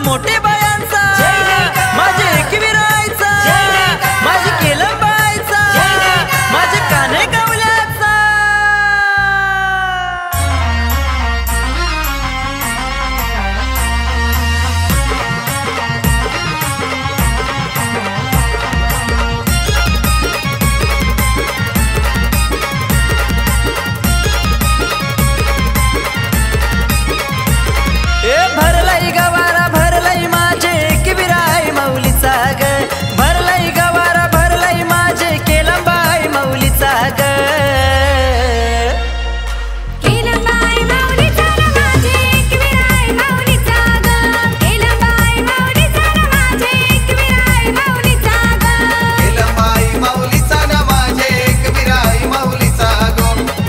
मोठे बायांचा, माझे एकविरायचा, माझे केलंबायचा, माझे कान्हे गावल्याचा. भरलाई गवारा भरलाई माझे एकविराय माऊलीचा ग, भरलाई गवारा भरलाई माझे केलंबाई माऊलीचा ग. केलंबाई माऊलीचा माझे एकविराय माऊलीचा ग, केलंबाई माऊलीचा माझे एकविराय माऊलीचा ग, केलंबाई माऊलीचा माझे एकविराय माऊलीचा ग,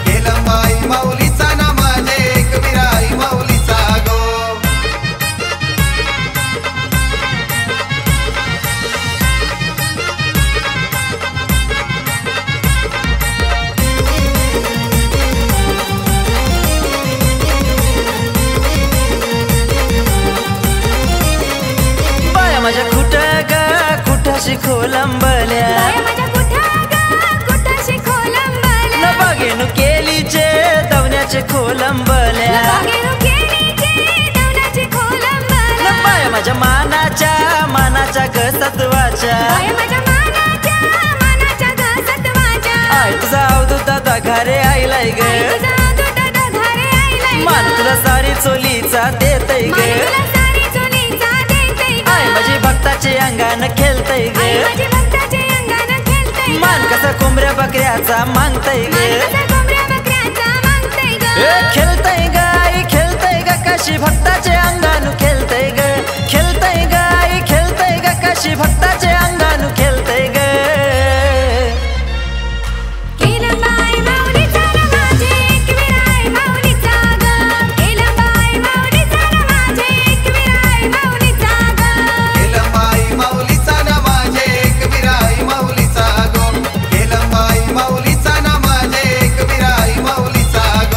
केलंबाई माऊलीचा माझे एकविराय माऊलीचा ग. माझ्या कुठाशी खोलंबल्या, माझ्या कुठाशी खोलंबल्या, न बागेनु केलीचे दवण्याचे खोलंबल्या, न पाय माझ्या मानाच्या ग सत्वाच्या, आय तुझा अवधूत दादा घरे आईलाय ग, मान तुला सारी चोलीचा देतय ग, माझी भक्ताचे अंगान खेळतय ग, मान कसा कोंबड्या बकऱ्याचा मागतय ग, खेळतय गाई खेळतय ग काशी भक्ताचे अंगानु खेळतय ग, खेळतय गाई खेळतय ग काशी भक्ताचे अंगानु खेळतय ग. केलंबाई माऊलीचा माझे एकविराय माऊलीचा ग, केलंबाई माऊलीचा माझे एकविराय माऊलीचा ग, केलंबाई माऊलीचा माझे एकविराय माऊलीचा ग, केलंबाई माऊलीचा माझे एकविराय माऊलीचा ग.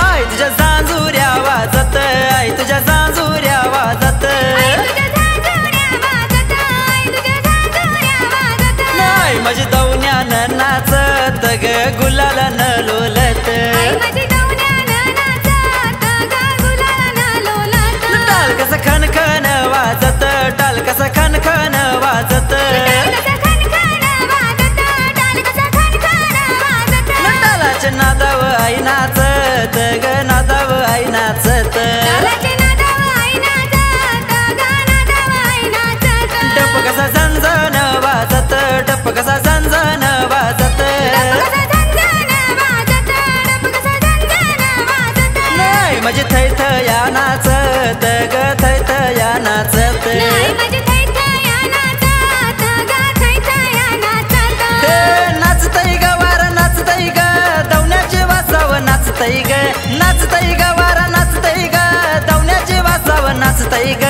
आई तुझ्या जांजुऱ्या वाजत, आई तुझ्या जांजुऱ्या वाजत, नाही माझी दवण्यानं नाचत ग गुलालानं लोलत, टाल कसं खनखन वाजत, टाल कसं खनखन वाजत, टालाच्या नादाव आई नाचत ग नादाव आई नाचत, डप कसा झंझन वाजत, डप कसा झंझन वाजत, नाही माझी थैथया नाचत ग थैथया नाचत, नाचतई ग वारा नाचतई ग दवण्याचे वासाव नाचतई ग, नाचतई ग वारा नाचतई ग दवण्याचे वासाव नाचतई ग.